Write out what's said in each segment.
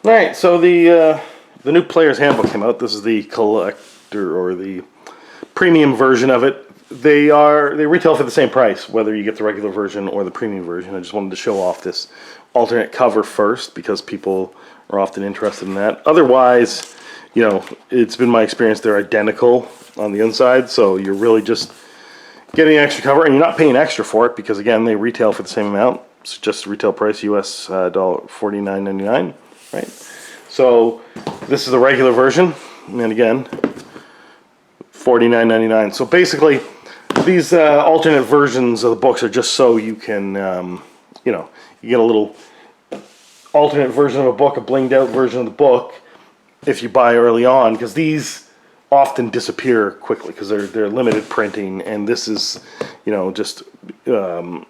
All right, so the new Player's Handbook came out. This is the collector or the premium version of it. They retail for the same price, whether you get the regular version or the premium version. I just wanted to show off this alternate cover first because people are often interested in that. Otherwise, it's been my experience they're identical on the inside, so you're really just getting an extra cover, and you're not paying extra for it because again they retail for the same amount. It's just retail price US $49.99, right? So this is the regular version, and again $49.99. So basically, these alternate versions of the books are just so you can, you get a little alternate version of a book, a blinged out version of the book, if you buy early on, because these often disappear quickly because they're limited printing, and this is, just an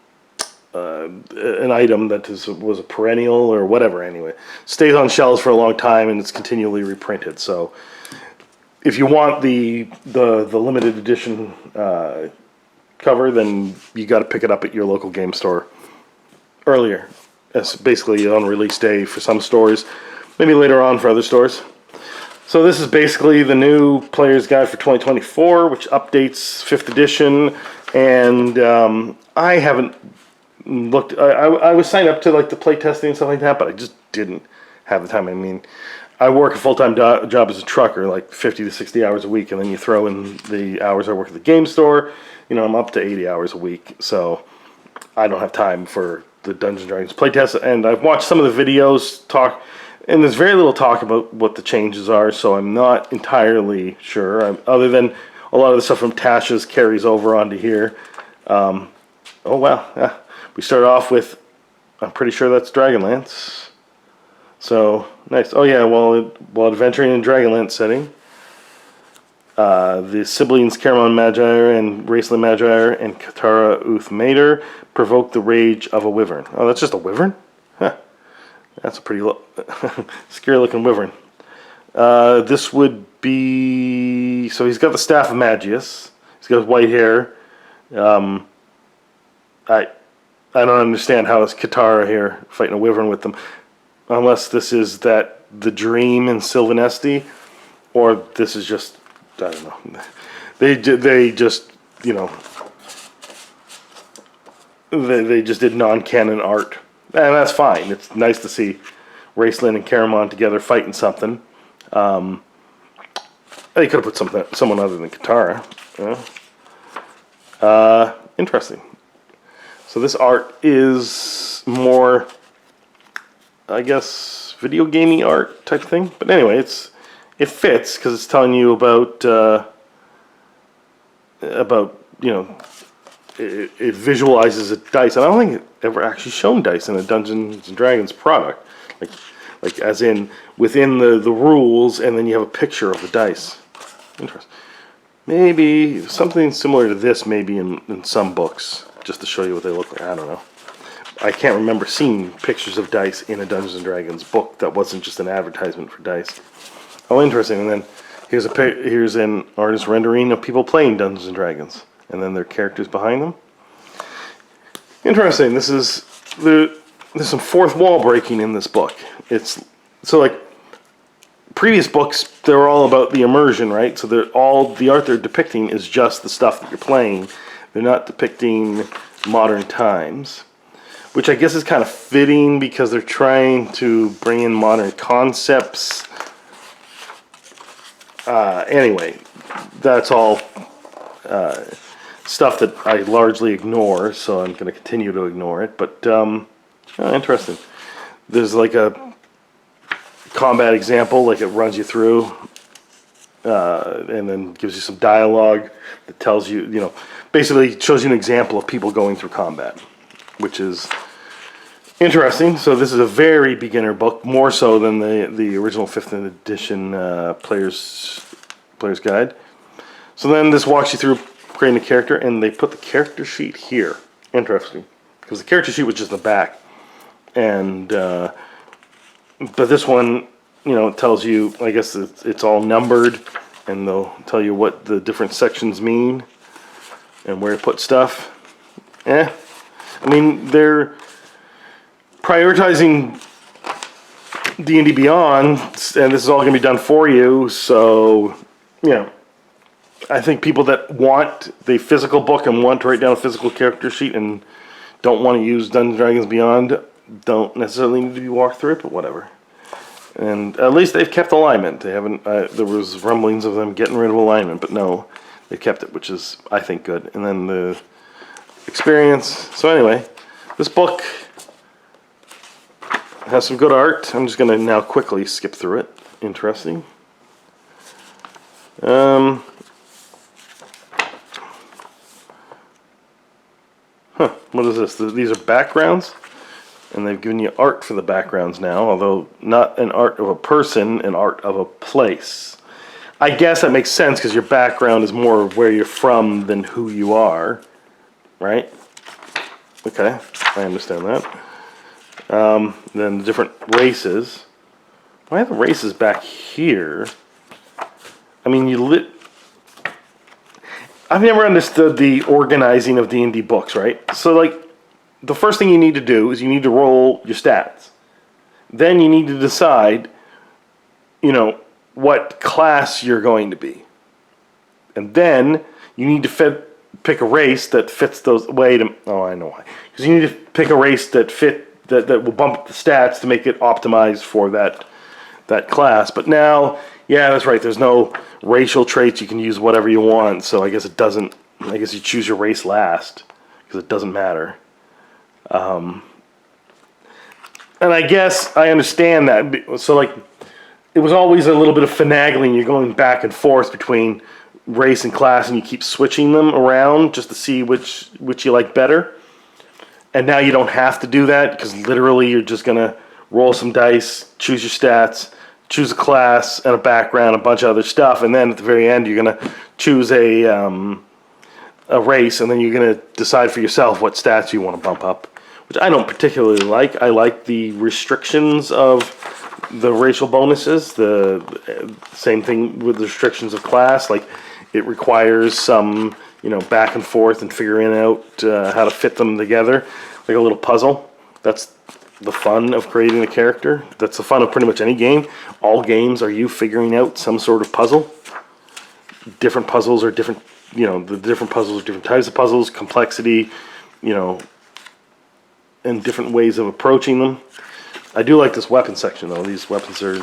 item that was a perennial or whatever. Anyway, stays on shelves for a long time and it's continually reprinted. So if you want the limited edition cover, then you got to pick it up at your local game store earlier. That's basically on release day for some stores, maybe later on for other stores. So this is basically the new Player's Guide for 2024, which updates 5th edition, and I haven't looked. I was signed up to like the play testing and stuff like that, but I just didn't have the time. I mean, I work a full-time job as a trucker, like 50 to 60 hours a week, and then you throw in the hours I work at the game store. I'm up to 80 hours a week, so I don't have time for the Dungeons & Dragons playtest. And I've watched some of the videos talk, and there's very little talk about what the changes are, so I'm not entirely sure. Other than a lot of the stuff from Tasha's carries over onto here. Oh wow, yeah. We start off with, I'm pretty sure that's Dragonlance. So nice. Oh yeah, while adventuring in Dragonlance setting, the siblings Caramon Magyar and Raceland Magyar and Katara Uth Mater provoke the rage of a wyvern. Oh, that's just a wyvern? Huh. That's a pretty scary looking wyvern. This would be, so he's got the Staff of Magius. He's got white hair. I don't understand how it's Katara here fighting a wyvern with them, unless this is the dream in Sylvanesti, or this is just, I don't know. They just they just did non-canon art, and that's fine. It's nice to see Raceland and Caramon together fighting something. They could have put someone other than Katara. Interesting. So this art is more, I guess, video gaming art type thing. But anyway, it fits because it's telling you about it visualizes a dice, and I don't think it ever actually shown dice in a Dungeons and Dragons product, like as in within the rules, and then you have a picture of the dice. Interesting. Maybe something similar to this, maybe in some books, just to show you what they look like. I don't know. I can't remember seeing pictures of dice in a Dungeons & Dragons book that wasn't just an advertisement for dice. Oh, interesting. And then here's an artist rendering of people playing Dungeons & Dragons, and then their characters behind them. Interesting. There's some fourth wall breaking in this book. It's so like previous books, they're all about the immersion, right? So all the art they're depicting is just the stuff that you're playing. They're not depicting modern times, which I guess is kind of fitting because they're trying to bring in modern concepts. Anyway, that's all stuff that I largely ignore, so I'm going to continue to ignore it. But interesting. There's like a combat example, like it runs you through, and then gives you some dialogue that tells you, basically shows you an example of people going through combat, which is interesting. So this is a very beginner book, more so than the original 5th edition Player's Guide. So then this walks you through creating a character, and they put the character sheet here. Interesting, because the character sheet was just in the back, and but this one, it tells you, I guess it's all numbered, and they'll tell you what the different sections mean and where to put stuff. I mean, they're prioritizing D&D Beyond, and this is all going to be done for you. So, you know, I think people that want the physical book and want to write down a physical character sheet and don't want to use Dungeons & Dragons Beyond don't necessarily need to be walked through it, but whatever. And at least they've kept alignment. They haven't. There was rumblings of them getting rid of alignment, but no, they kept it, which is, I think, good. And then the experience. So anyway, this book has some good art. I'm just going to now quickly skip through it. Interesting. What is this? These are backgrounds, and they've given you art for the backgrounds now, although not an art of a person, an art of a place. I guess that makes sense because your background is more of where you're from than who you are, right? Okay, I understand that. Then the different races. Why are the races back here? I mean, I've never understood the organizing of D&D books, right? So, like, the first thing you need to do is you need to roll your stats. Then you need to decide, you know, what class you're going to be. And then you need to pick a race that fits those. Oh, I know why. Because you need to pick a race that will bump up the stats to make it optimized for that class. But now, yeah, that's right. There's no racial traits. You can use whatever you want. So I guess it doesn't. I guess you choose your race last because it doesn't matter. And I guess I understand that. So like, it was always a little bit of finagling. You're going back and forth between race and class, and you keep switching them around just to see which you like better. And now you don't have to do that because literally you're just gonna roll some dice, choose your stats, choose a class and a background, a bunch of other stuff, and then at the very end you're gonna choose a race, and then you're gonna decide for yourself what stats you want to bump up, which I don't particularly like. I like the restrictions of the racial bonuses. The same thing with the restrictions of class. Like, it requires some, you know, back and forth and figuring out how to fit them together, like a little puzzle. That's the fun of creating a character. That's the fun of pretty much any game. All games are you figuring out some sort of puzzle. Different puzzles are different, you know, the different puzzles are different types of puzzles, complexity, you know, and different ways of approaching them. I do like this weapon section, though. These weapons are,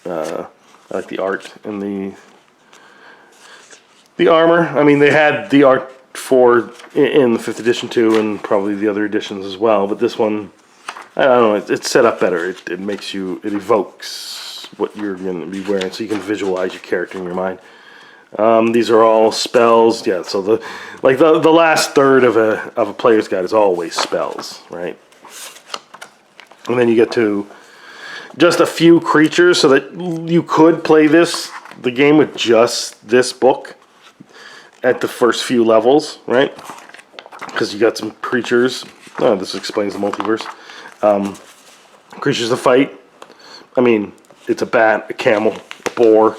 I like the art and the armor. I mean, they had the art in the 5th edition too, and probably the other editions as well. But this one, I don't know, it's set up better. It makes you, it evokes what you're going to be wearing, so you can visualize your character in your mind. These are all spells. Yeah, so the last third of a player's guide is always spells, right? And then you get to just a few creatures, so that you could play the game with just this book at the first few levels, right? Because you got some creatures. Oh, this explains the multiverse. Creatures to fight. I mean, it's a bat, a camel, a boar.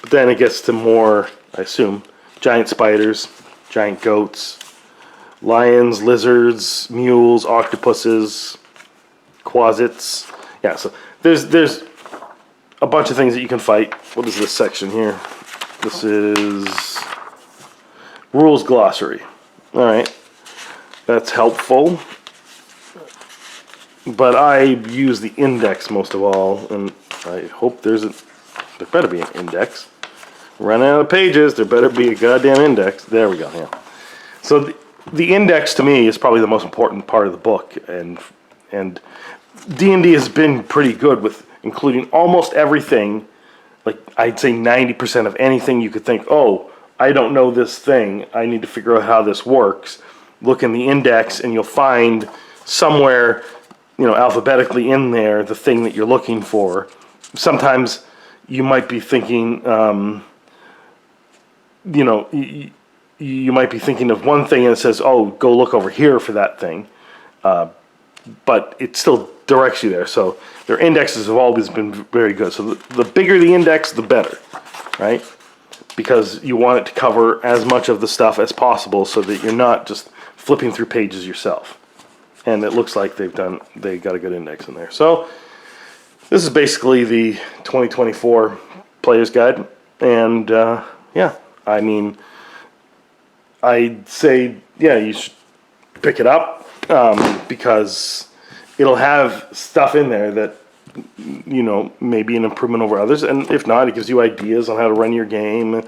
But then it gets to more, I assume, giant spiders, giant goats, lions, lizards, mules, octopuses, quasits. Yeah, so there's a bunch of things that you can fight. What is this section here? This is rules glossary. All right, that's helpful. But I use the index most of all, and I hope there better be an index. Running out of pages, there better be a goddamn index. There we go, yeah. So the index to me is probably the most important part of the book, and D&D has been pretty good with including almost everything. Like, I'd say 90% of anything you could think, oh, I don't know this thing, I need to figure out how this works. Look in the index and you'll find somewhere, you know, alphabetically in there, the thing that you're looking for. Sometimes you might be thinking, you know, you might be thinking of one thing and it says, oh, go look over here for that thing. But it still directs you there. So their indexes have always been very good. So the bigger the index, the better, right? Because you want it to cover as much of the stuff as possible so that you're not just flipping through pages yourself. And it looks like they got a good index in there. So this is basically the 2024 Player's Guide. And yeah, I mean, I'd say, yeah, you should pick it up because it'll have stuff in there that, you know, maybe an improvement over others. And if not, it gives you ideas on how to run your game.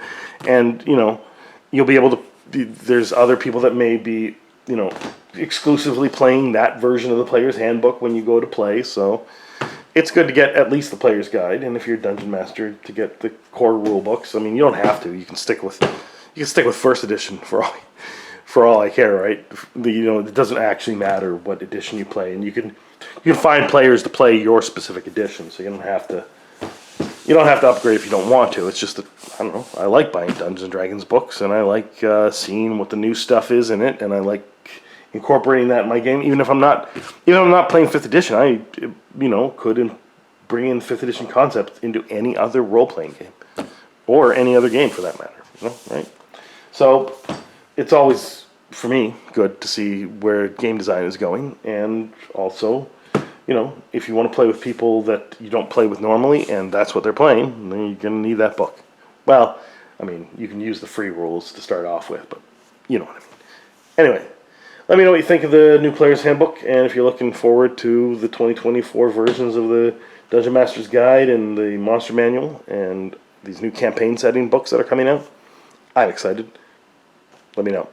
And, you know, you'll be able to, there's other people that may be, you know, exclusively playing that version of the Player's Handbook when you go to play. So it's good to get at least the Player's Guide. And if you're a Dungeon Master, to get the core rule books. I mean, you don't have to. You can stick with first edition for all I care, right? You know, it doesn't actually matter what edition you play, and you can find players to play your specific edition, so you don't have to upgrade if you don't want to. It's just that, I don't know, I like buying Dungeons and Dragons books, and I like seeing what the new stuff is in it, and I like incorporating that in my game. Even if I'm not playing 5th edition, I could bring in 5th edition concepts into any other role playing game or any other game for that matter. Right? So it's always, for me, good to see where game design is going, and also, you know, if you want to play with people that you don't play with normally, and that's what they're playing, then you're going to need that book. Well, I mean, you can use the free rules to start off with, but you know what I mean. Anyway, let me know what you think of the new Player's Handbook, and if you're looking forward to the 2024 versions of the Dungeon Master's Guide and the Monster Manual, and these new campaign setting books that are coming out. I'm excited. Let me know.